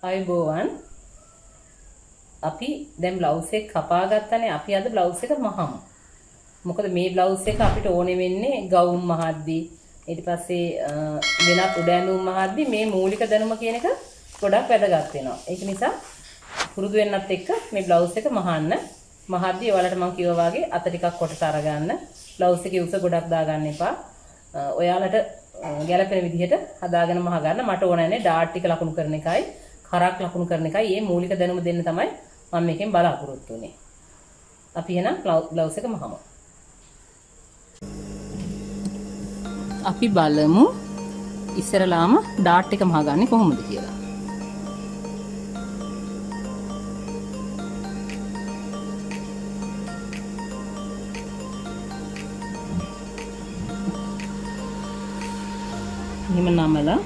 අයබෝවන් අපි දැන් බ්ලවුස් එක කපා ගත්තනේ. අපි අද බ්ලවුස් එක මහමු. මොකද මේ බ්ලවුස් එක අපිට ඕනේ වෙන්නේ ගවුම් මහද්දී ඊට පස්සේ වෙනත් උඩ ඇඳුම් මහද්දී මේ මූලික දැනුම කියන එක ගොඩක් වැදගත් වෙනවා. ඒක නිසා පුරුදු වෙන්නත් එක්ක මේ බ්ලවුස් එක මහන්න. මහද්දී ඔයාලට මම කිව්වා වගේ අත ටිකක් කොටස අරගන්න. බ්ලවුස් එකේ උස ගොඩක් දාගන්න එපා. ඔයාලට ගැළපෙන විදිහට හදාගෙන මහ ගන්න. මට ඕනන්නේ ඩාට් ටික ලකුණු කරන එකයි කරක් ලකුණු කරන එකයි. මේ මූලික දැනුම දෙන්න තමයි මම මේකෙන් බලාපොරොත්තු වෙන්නේ. අපි එහෙනම් බ්ලවුස් එක මහමු. අපි බලමු ඉස්සරලාම ඩාට් එක මහගන්නේ කොහොමද කියලා. එහෙම නමලා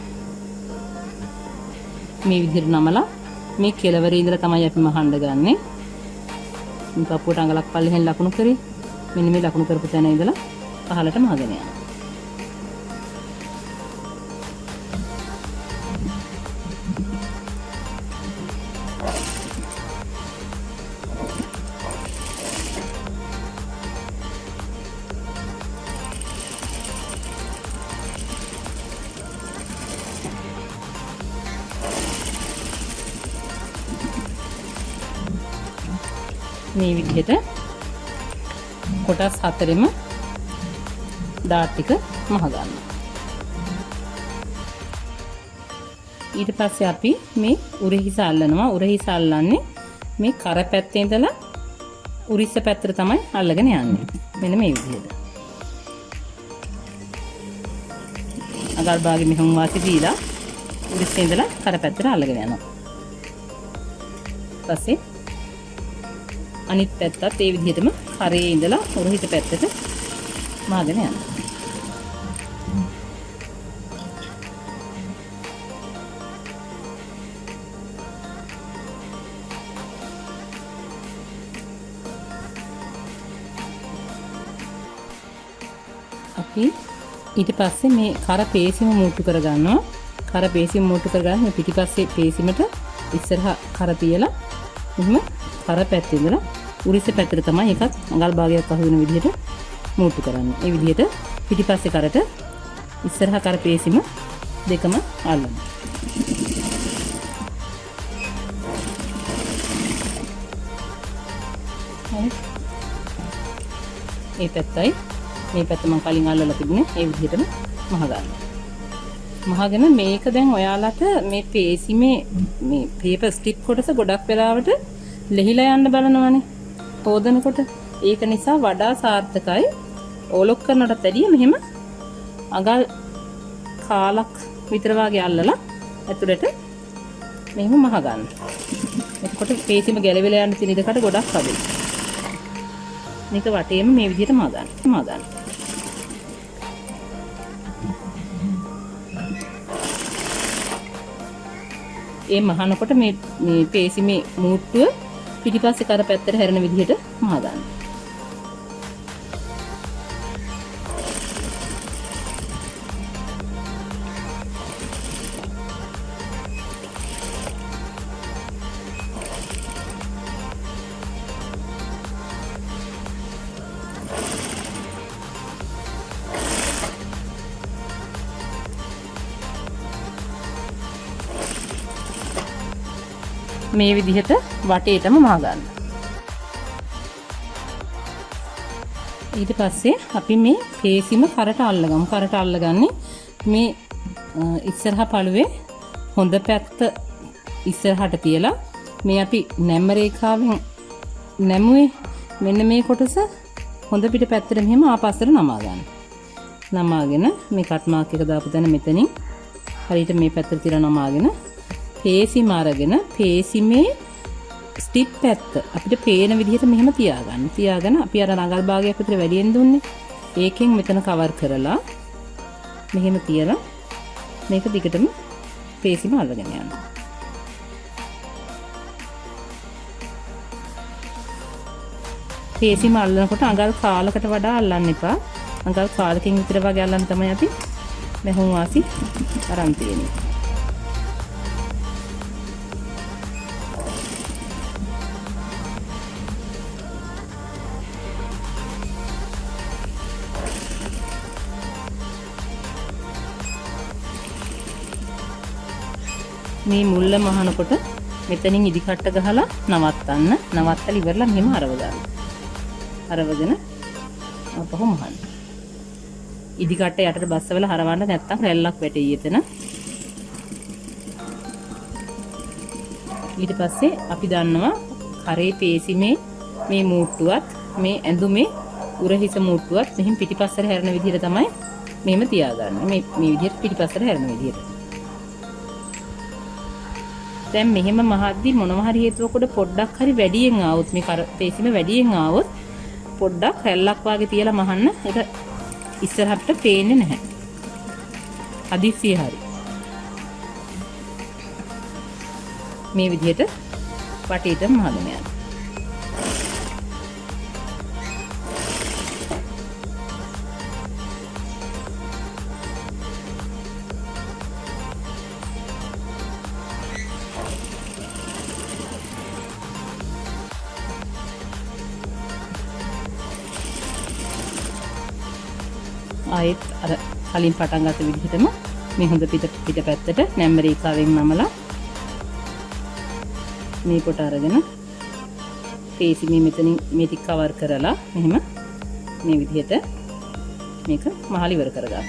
මේ විදිහට නමලා මේ කෙළවරේ ඉඳලා තමයි අපි මහන්න ගන්නෙ. මේ පපුවට අඟලක් පල්ලෙහෙන් ලකුණු කරේ. මෙන්න මේ ලකුණු කරපු තැන ඉඳලා පහළට මහගෙන යනවා. මේ විදිහට කොටස් හතරෙම ඩාට් ටික මහ ගන්නවා. ඊට පස්සේ අපි මේ උරහිස අල්ලනවා. උරහිස අල්ලන්නේ මේ කර පැත්තේ ඉඳලා උරිස්ස පැත්තට තමයි අල්ලගෙන යන්නේ. මෙන්න මේ විදිහට. අගල් භාගෙ මෙහෙම වාසි දීලා උරිස්සේ ඉඳලා කර පැත්තට අල්ලගෙන යනවා. ඊපස්සේ අනිත් පැත්තත් ඒ විදිහටම කරේ ඉඳලා උරහිත පැත්තට මාගෙන යනවා. අපි ඊට පස්සේ මේ කර පේසිම මූට්ටු කරගන්නවා. කර පේසිම මූට්ටු කරගන්න මේ පිටිපස්සේ පේසිමට ඉස්සරහා කර තියලා මෙහෙම කර පැත්තේ ඉඳලා උරිස්ස පැත්තට තමයි එකත් අඟල් භාගයක් අහු වෙන විදිහට මූට්ටු කරන්නේ. ඒ විදිහට පිටිපස්සේ කරට ඉස්සරහා කර පේසිම දෙකම අල්ලනවා. මේ පැත්තයි මේ පැත්ත මම කලින් අල්ලලා තිබුණේ ඒ විදිහටම මහ ගන්නවා. මහගෙන මේක දැන් ඔයාලට මේ පේසිමේ මේ පේපර් ස්ටිප් කොටස ගොඩක් වෙලාවට ලෙහිලා යන්න බලනවනේ හොදනකොට. ඒක නිසා වඩා සාර්ථකයි ඕලොක් කරනටත් වැඩිය මෙහෙම අඟල් කාලක් විතර වගේ අල්ලලා ඇතුළට මෙහෙම මහ ගන්න. එතකොට පේසිම ගැලවිලා යන්න තියෙන ඉඩකට ගොඩක් අඩුයි. මේක වටේම මේ විදිහට මහ ගන්න. ඒ මහනකොට මේ පේසිමේ මූට්ටුව පිටිපස්සේ කර පැත්තට හැරෙන විදිහට මහ ගන්න. මේ විදිහට වටේටම මහ ගන්න. ඊට පස්සේ අපි මේ පේසිම කරට අල්ලගමු. කරට අල්ලගන්නේ මේ ඉස්සරහා පළුවේ හොඳ පැත්ත ඉස්සරහට තියලා මේ අපි නැම්ම රේඛාවෙන් නැමුවේ මෙන්න මේ කොටස හොඳ පිට පැත්තට මෙහෙම ආපස්සට නමා ගන්න. නමාගෙන මේ කට් මාක් එක දාපු තැන මෙතනින් හරියට මේ පැත්තට තියලා නමාගෙන පේසිම අරගෙන පේසිමේ ස්ටිප් පැත්ත අපිට පේන විදිහට මෙහෙම තියාගන්න. තියාගෙන අපි අර අඟල් භාගයක් විතර වැඩියෙන් දුන්නේ. ඒකෙන් මෙතන කවර් කරලා මෙහෙම තියලා මේක දිගටම පේසිම අල්ලගෙන යනවා. පේසිම අල්ලනකොට අඟල් කාලකට වඩා අල්ලන්න එපා. අඟල් කාලකින් විතර වගේ අල්ලන්න තමයි අපි මෙහුම් වාසි අරන් තියෙන්නේ. මේ මුල්ල මහනකොට මෙතනින් ඉදි කට්ට ගහලා නවත්තන්න. නවත්තලා ඉවරලා මෙහෙම හරව ගන්න. හරවගෙන අපහු මහන්න. ඉදි කට්ට යටට බස්සවල හරවන්න නැත්තම් රැල්ලක් වැටෙයි එතන. ඊට පස්සේ අපි දන්නවා කරේ පේසිමේ මේ මූට්ටුවත් මේ ඇඳුමේ උරහිස මූට්ටුවත් මෙහින් පිටිපස්සට හැරෙන විදිහට තමයි මෙහෙම තියාගන්නේ. මේ විදිහට පිටිපස්සට හැරෙන විදිහට. දැන් මෙහෙම මහද්දි මොනවා හරි හේතුවකට පොඩ්ඩක් හරි වැඩියෙන් ආවොත් මේ කර පේසිම වැඩියෙන් ආවොත් පොඩ්ඩක් රැල්ලක් වාගේ තියලා මහන්න. ඒක ඉස්සරහට පේන්නේ නැහැ. හදිස්සිය හරි. මේ විදිහට වටේට මහගෙන යනවා. ආයෙත් අර කලින් පටන් ගත්ත විදිහටම මේ හොඳ පිට පැත්තට නැම්බ රේඛාවෙන් නමලා මේ කොට අරගෙන පේසිමේ මෙතනින් මේ ටික කවර් කරලා මෙහෙම මේ විදිහට මේක මහල ඉවර කරගන්න.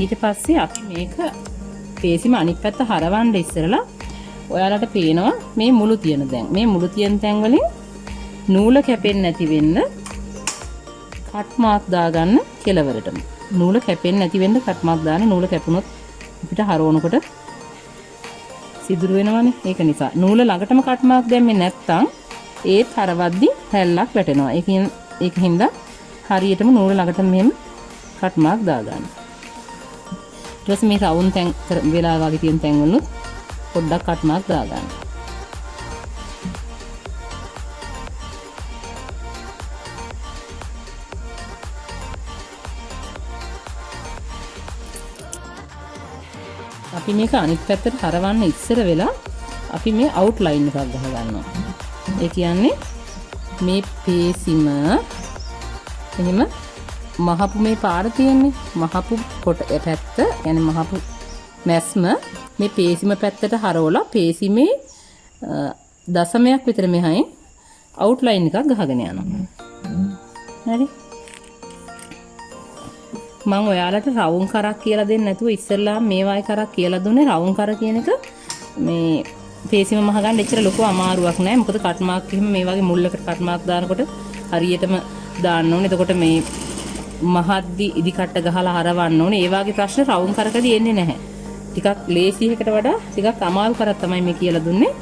ඊට පස්සේ අපි මේක පේසිම අනිත් පැත්ත හරවන්න ඉස්සරලා ඔයාලට පේනවා මේ මුළු තියෙන දැන් මේ මුළු තියෙන තැන් වලින් නූල කැපෙන්නේ නැති වෙන්න කට් මාක් දාගන්න කෙලවරටම. නූල කැපෙන්නේ නැති වෙන්න කට් මාක් දාන්නේ. නූල කැපුණොත් අපිට හරවනකොට සිදුරු වෙනවනේ. ඒක නිසා නූල ළඟටම කට් මාක් දැම්මේ නැත්තම් ඒත් හරවද්දි හැල්ලක් වැටෙනවා. ඒක හින්දා හරියටම නූල ළඟටම මෙහෙම කට් මාක් දාගන්න. ඊට පස්සේ මේ රවුම් තැන් වෙලා වගේ තියෙන තැන් වලුත් පොඩ්ඩක් කට් මාක් දාගන්න. අපි මේක අනිත් පැත්තට හරවන්න ඉස්සර වෙලා අපි මේ අවුට්ලයින් එකක් ගහ ගන්නවා. ඒ කියන්නේ මේ පේසිම එහෙම මහපු මේ පාර තියෙන්නේ මහපු කොට පැත්ත يعني මහපු මැස්ම මේ පේසිම පැත්තට හරවලා පේසිමේ දශමයක් විතර මෙහායින් අවුට්ලයින් එකක් ගහගෙන යනවා. හරි. මම ඔයාලට රවුම් කරක් කියලා දෙන්න නැතුව ඉස්සෙල්ලා මේ වගේ කරක් කියලා දුන්නේ. රවුම් කර කියන එක මේ පේසිම මහ ගන්න එච්චර ලොකු අමාරුවක් නෑ. මොකද කට් මාක් එහෙම මේ වගේ මුල්ලකට කට් මාක් දානකොට හරියටම දාන්න ඕනේ. එතකොට මේ මහද්දි ඉදි කට්ට ගහලා හරවන්න ඕනේ. ඒ වගේ ප්‍රශ්න රවුම් කරකදී එන්නේ නැහැ. ටිකක් ලේසි එකකට වඩා ටිකක් අමාරු කරක් තමයි මේ කියලා දුන්නේ.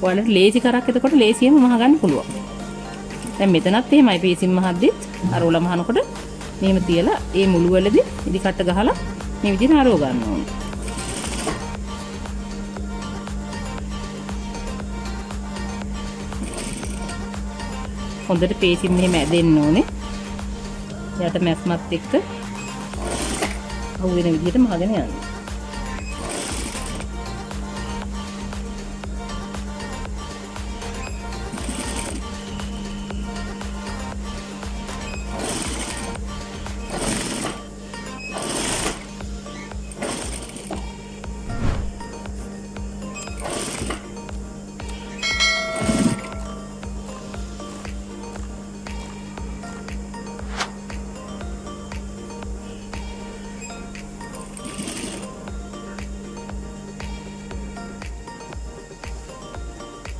ඔයාලට ලේසි කරක් එතකොට ලේසියෙම මහ ගන්න පුළුවන්. දැන් මෙතනත් එහෙමයි පේසිම මහද්දිත් අර උල මහනකොට මෙහෙම තියලා ඒ මුළු වලදී ඉදි කට්ට ගහලා මේ විදිහට හරව ගන්න ඕනේ. හොඳට පේසිම මෙහෙම ඇදෙන්න ඕනේ. යට මැස්මත් එක්ක අහු වෙන විදිහට මහගෙන යන්න.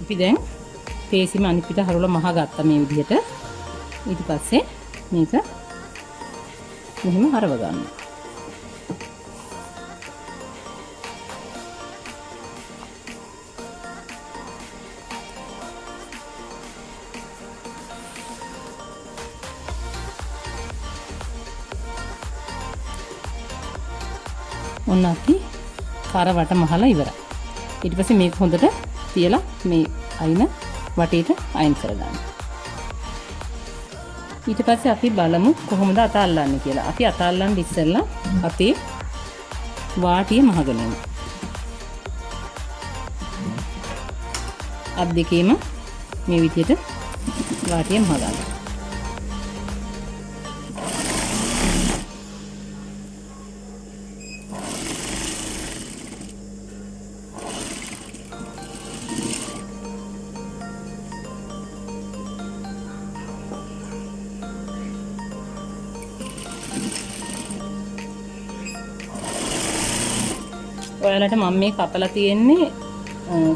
අපි දැන් පේසිම අනිත් පිට හරවලා මහ ගත්තා මේ විදිහට. ඊට පස්සේ මේක මෙහෙම හරව ගන්නවා. ඔන්න අපි කර වට මහලා ඉවරයි. ඊට පස්සේ මේක හොඳට තියලා මේ අයින වටේට අයින් කරගන්න. ඊට පස්සේ අපි බලමු කොහොමද අත අල්ලන්නේ කියලා. අපි අත අල්ලන්න ඉස්සෙල්ලා අපේ වාටිය මහගෙන යමු. අත් දෙකේම මේ විදිහට වාටිය මහගන්න. ඔයාලට මම මේ කපලා තියෙන්නේ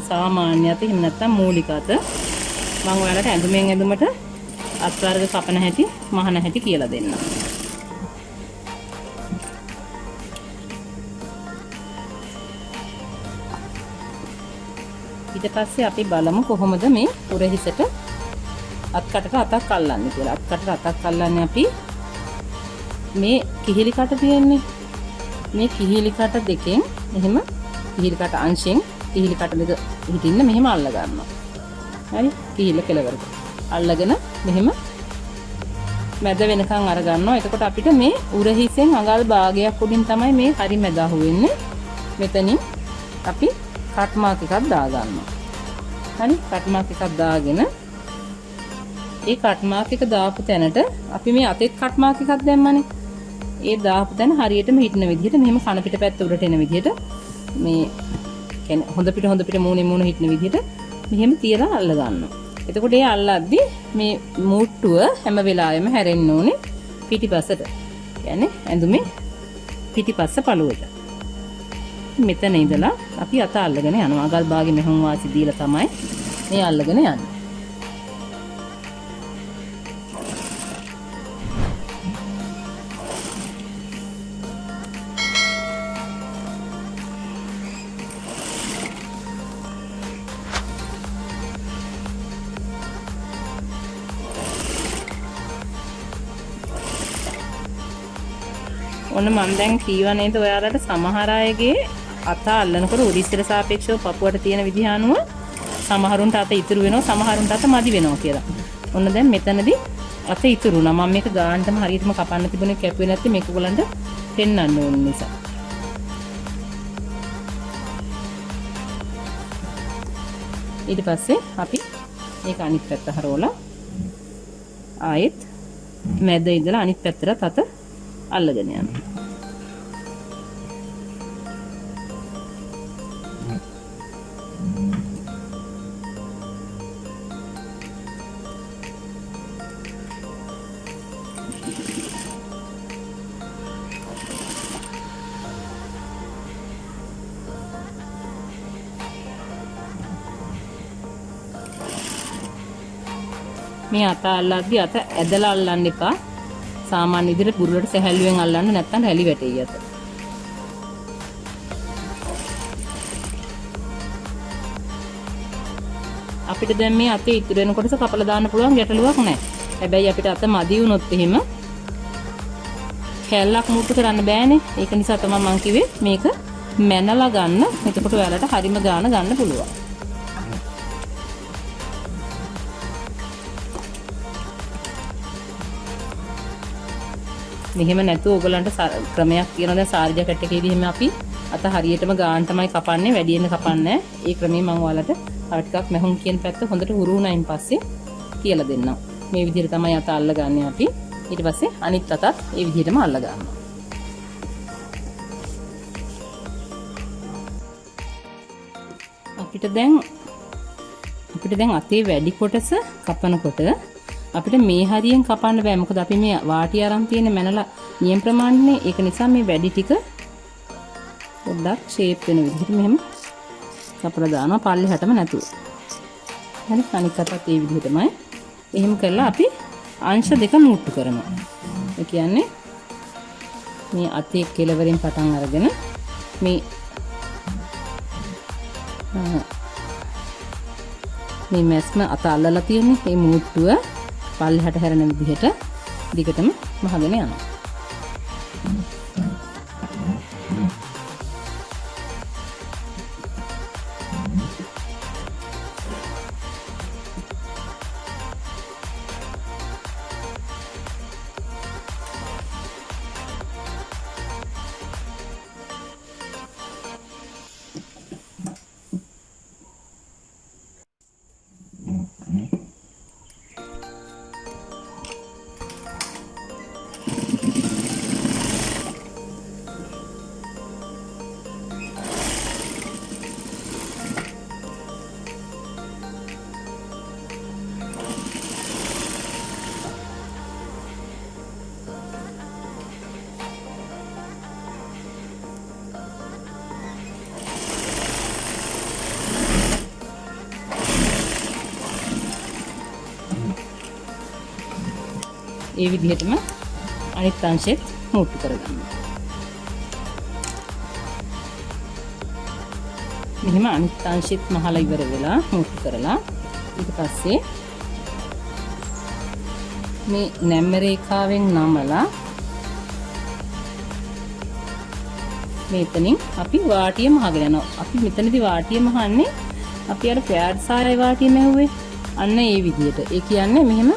සාමාන්‍ය අත එහෙම නැත්නම් මූලික අත. මම ඔයාලට ඇඳුමෙන් ඇඳුමට අත්වර්ග කපන හැටි මහන හැටි කියලා දෙන්නම්. ඊට පස්සේ අපි බලමු කොහොමද මේ උරහිසට අත්කටට අතක් අල්ලන්නේ කියලා. අත්කටට අතක් අල්ලන්නේ අපි මේ කිහිලි කට තියෙන්නේ. මේ කිහිලි කට දෙකෙන් මෙහෙම කිහිලි කට අංශෙන් කිහිලි කට දෙක හිටින්න මෙහෙම අල්ල ගන්නවා. හරි? කිහිල්ල කෙලවරට අල්ලගෙන මෙහෙම මැද වෙනකන් අර ගන්නවා. එතකොට අපිට මේ උරහිසෙන් අඟල් භාගයක් උඩින් තමයි මේ හරි මැද අහුවෙන්නේ. මෙතනින් අපි කට් මාක් එකක් දා ගන්නවා. හරි? කට් මාක් එකක් දාගෙන ඒ කට් මාක් එක දාපු තැනට අපි මේ අතෙත් කට් මාක් එකක් දැම්මනේ. ඒ දාපු තැන හරියටම හිටින විදිහට මෙහෙම කන පිට පැත්ත උඩට එන විදිහට මේ කියන්නේ හොඳ පිට මූණේ මූණ හිටින විදිහට මෙහෙම තියලා අල්ල ගන්නවා. එතකොට ඒ අල්ලද්දි මේ මූට්ටුව හැම වෙලාවෙම හැරෙන්න ඕනේ පිටිපසට. කියන්නේ ඇඳුමේ පිටිපස්ස පළුවට. මෙතන ඉඳලා අපි අත අල්ලගෙන යනවා. අගල් භාගෙ මෙහුම් වාසි දීලා තමයි මේ අල්ලගෙන යන්නේ. ඔන්න මම දැන් කීවා නේද ඔයාලට සමහර අයගේ අත අල්ලනකොට උඩිස්සට සාපේක්ෂව පපුවට තියෙන විදිහ අනුව සමහරුන්ට අත ඉතුරු වෙනවා සමහරුන්ට අත මදි වෙනවා කියලා. ඔන්න දැන් මෙතනදී අත ඉතුරු වුණා. මම මේක ගානටම හරියටම කපන්න තිබුණේ කැපුවේ නැත්නම් මේක ඔයගලන්ට පෙන්වන්න ඕන නිසා. ඊට පස්සේ අපි මේක අනිත් පැත්ත හරවලා ආයෙත් මැද ඉඳලා අනිත් පැත්තට අත අල්ලගෙන යනවා. මේ අත අල්ලද්දි අත ඇදලා අල්ලන්න එපා. සාමාන්‍ය විදිහට බුරුලට සැහැල්ලුවෙන් අල්ලන්න නැත්නම් රැලි වැටෙයි අත. අපිට දැන් මේ අතේ ඉතුරු වෙන කොටස කපලා දාන්න පුළුවන් ගැටලුවක් නැහැ. හැබැයි අපිට අත මදි වුණොත් එහෙම කැල්ලක් මුට්ටු කරන්න බෑනේ. ඒක නිසා තමයි මම කිව්වේ මේක මැනලා ගන්න. එතකොට ඔයාලට හරිම ගාන ගන්න පුළුවන්. මෙහෙම නැතුව ඔයගලන්ට ක්‍රමයක් කියනවා. දැන් සාරි ජැකට් එකේදී එහෙම අපි අත හරියටම ගාන තමයි කපන්නේ, වැඩියෙන් කපන්නේ. ඒ ක්‍රමයේ මම ඔයාලට තව ටිකක් මෙහුම් කියන පැත්ත හොඳට හුරු වුණායින් පස්සේ කියලා දෙන්නම්. මේ විදිහට තමයි අත අල්ලගන්නේ අපි. ඊට පස්සේ අනිත් අතත් ඒ විදිහටම අල්ල ගන්නවා. අපිට දැන් අතේ වැඩි කොටස කපනකොට අපිට මේ හරියෙන් කපන්න බෑ. මොකද අපි මේ වාටි අරන් තියෙන මැනලා නියම ප්‍රමාණනේ. ඒක නිසා මේ වැඩි ටික පොඩ්ඩක් ෂේප් වෙන විදිහට මෙහෙම කපලා දානවා පල්ලෙහාටම නැතුව. හරි අනිත් අතත් ඒ විදිහටමයි. එහෙම කරලා අපි අංශ දෙක මුට්ටු කරනවා. ඒ කියන්නේ මේ අතේ කෙලවරින් පටන් අරගෙන මේ මැස්ම අත අල්ලලා තියෙන්නේ මේ මුට්ටුව පල්ලෙහාට හැරෙන විදිහට දිගටම මහගෙන යනවා. ඒ විදිහටම අනිත් අංශෙත් මූට්ටු කරගන්නවා. මෙහෙම අනිත් අංශෙත් මහලා ඉවර වෙලා මූට්ටු කරලා ඊට පස්සේ මේ නැම්ම රේඛාවෙන් නමලා මෙතනින් අපි වාටිය මහගෙන යනවා. අපි මෙතනදී වාටිය මහන්නේ අපි අර පෑඩ් සාරයි වාටිය මැහුවේ. අන්න ඒ විදිහට. ඒ කියන්නේ මෙහෙම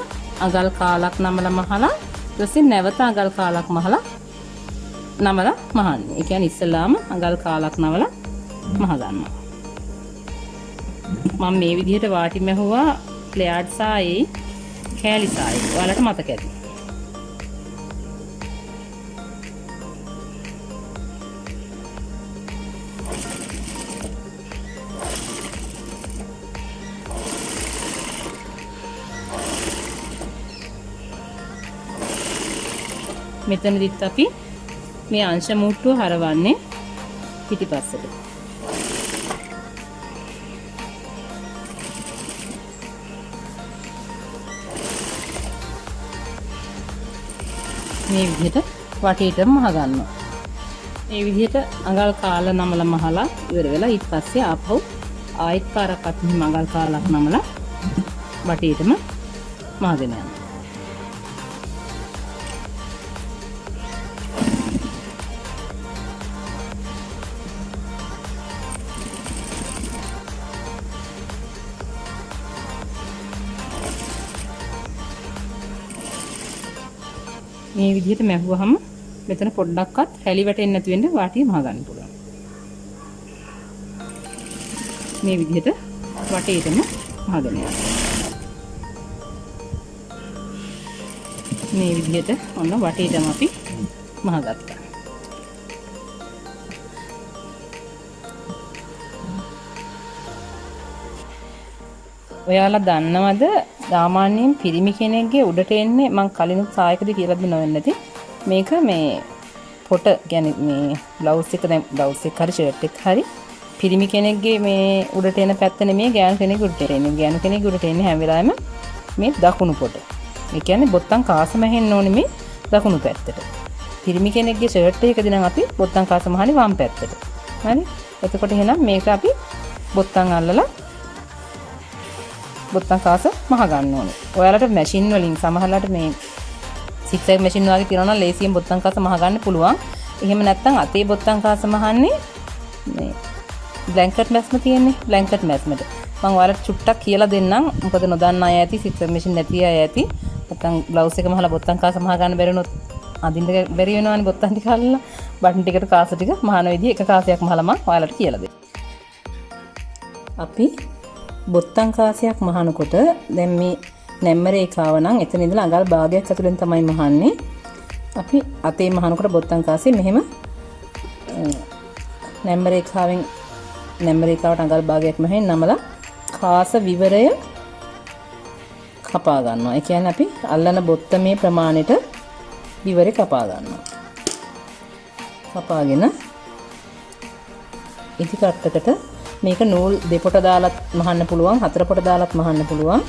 අගල් කාලක් නමලා මහලා ඊට පස්සේ නැවත අගල් කාලක් මහලා නමලා මහන්නේ. ඒ කියන්නේ ඉස්සලාම අගල් කාලක් නමලා මහ ගන්නවා. මම මේ විදිහට වාටි මැහුවා ප්ලෑඩ් සායේ කෑලි සායේ. ඔයාලට මතක ඇති. මෙතනදිත් අපි මේ අංශ මුට්ටුව හරවන්නේ පිටිපස්සට. මේ විදිහට වටේටම මහ ගන්නවා. මේ විදිහට අඟල් කාල නමලා මහලා ඉවර වෙලා ඊට පස්සේ ආපහු ආයෙත් පාරක්වත් මෙහෙම අඟල් කාලක් නමලා වටේටම මහගෙන යනවා. මේ විදිහට මැහුවහම මෙතන පොඩ්ඩක්වත් හැලි වැටෙන්නේ නැති වෙන්න වාටිය මහ ගන්න පුළුවන්. මේ විදිහට වටේටම මහගෙන යනවා. මේ විදිහට ඔන්න වටේටම අපි මහගත්තා. ඔයාලා දන්නවද සාමාන්‍යයෙන් පිරිමි කෙනෙක්ගේ උඩට එන්නේ මං කලිනුත් සායකදී කියලා දුන්නා නැති මේක මේ පොට කියන්නේ මේ බ්ලවුස් එක දැන් බ්ලවුස් එක හරි ෂර්ට් එක හරි පිරිමි කෙනෙක්ගේ මේ උඩට එන පැත්ත නෙමෙයි ගෑනු කෙනෙකුගේ උඩට එන්නේ. ගෑනු කෙනෙකුගේ උඩට එන්නේ හැම වෙලාවෙම මේ දකුණු පොට. ඒ කියන්නේ බොත්තම් කාසම හෙන්න ඕනේ මේ දකුණු පැත්තට. පිරිමි කෙනෙක්ගේ ෂර්ට් එකකදී නම් අපි බොත්තම් කාසම හන්නේ වම් පැත්තට. හරි? එතකොට එහෙනම් මේක අපි බොත්තම් අල්ලලා බොත්තම් කාස මහ ගන්න ඕනේ. ඔයාලට මැෂින් වලින් සමහරලාට මේ සික්සැක් මැෂින් වගේ තියෙනවා නම් ලේසියෙන් බොත්තම් කාස මහ ගන්න පුළුවන්. එහෙම නැත්නම් අතේ බොත්තම් කාස මහන්නේ මේ බ්ලැන්කට් මැස්ම තියෙන්නේ. බ්ලැන්කට් මැස්මට මම ඔයාලට චුට්ටක් කියලා දෙන්නම්. මොකද නොදන්න අය ඇති සික්සැක් මැෂින් නැති අය ඇති. නැත්නම් බ්ලවුස් එක මහලා බොත්තම් කාස මහ ගන්න බැරි වුණොත් අදින්න බැරි වෙනවනේ බොත්තම් ටික අල්ලලා. බටන් ටිකට කාස ටික මහන විදිහ එක කාසයක් මහලා මම ඔයාලට කියලා දෙන්න. අපි බොත්තම් කාසයක් මහනකොට දැන් මේ නැම්ම රේඛාව නම් එතන ඉඳලා අඟල් භාගයක් ඇතුලෙන් තමයි මහන්නේ. අපි අතේ මහනකොට බොත්තම් කාසේ මෙහෙම නැම්ම රේඛාවෙන් නැම්ම රේඛාවට අඟල් භාගයක් මහෙන් නමලා කාස විවරය කපා ගන්නවා. ඒ කියන්නේ අපි අල්ලන බොත්තමේ ප්‍රමාණයට විවරය කපා ගන්නවා. කපාගෙන ඉදි කට්ටකට මේක නූල් දෙපොට දාලත් මහන්න පුළුවන්, හතර පොට දාලත් මහන්න පුළුවන්.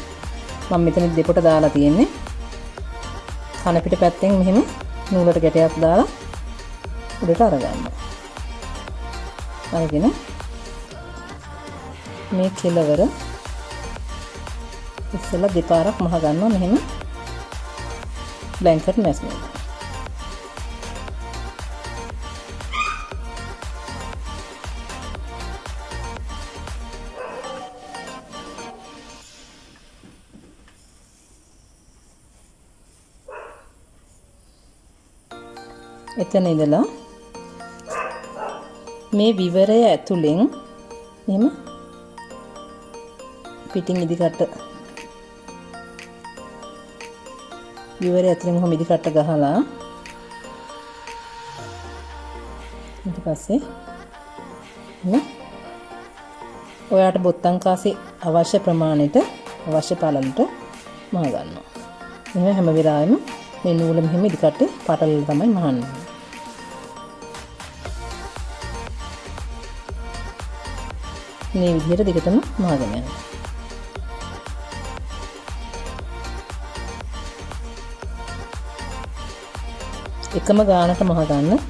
මම මෙතන දෙපොට දාලා තියෙන්නේ. කන පිට පැත්තෙන් මෙහෙම නූලට ගැටයක් දාලා උඩට අරගන්නවා. අරගෙන මේ කෙලවර ඉස්සෙල්ලා දෙපාරක් මහ ගන්නවා මෙහෙම බ්ලැන්කට් මැස්මෙන්. එතන ඉඳලා මේ විවරය ඇතුලෙන් එහෙම පිටින් ඉදිකට විවරය ඇතුලෙන් කොහොම ඉදිකට ගහලා ඊට පස්සේ ඔයාට බොත්තම් කාසේ අවශ්‍ය ප්‍රමාණයට අවශ්‍ය පළලට මහ ගන්නවා. එහෙනම් හැම වෙලාවෙම මේ නූල මෙහෙම ඉදිකට පටලලා තමයි මහන්නේ. මේ විදිහට දිගටම මහගෙන යනවා. එකම ගානට මහ ගන්න.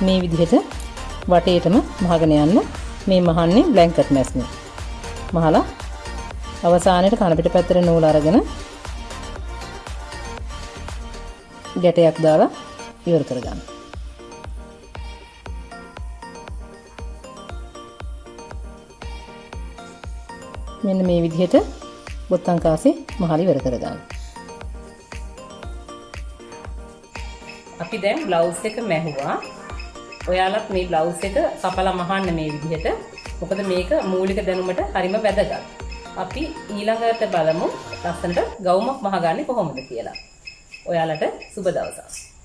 මේ විදිහට වටේටම මහගෙන යන්න. මේ මහන්නේ බ්ලැන්කට් මැස්නේ. මහලා අවසානයේ කන පිට පැත්තට නූල් අරගෙන ගැටයක් දාලා ඉවර කරගන්න. මෙන්න මේ විදිහට බොත්තම් කාසේ මහලි ඉවර කරගන්න. අපි දැන් බ්ලවුස් එක මැහුවා. ඔයාලත් මේ බ්ලවුස් එක කපලා මහන්න මේ විදිහට. මොකද මේක මූලික දැනුමට හරිම වැදගත්. අපි ඊළඟට බලමු ලස්සනට ගවුමක් මහගන්නේ කොහොමද කියලා. ඔයාලට සුබ දවසක්.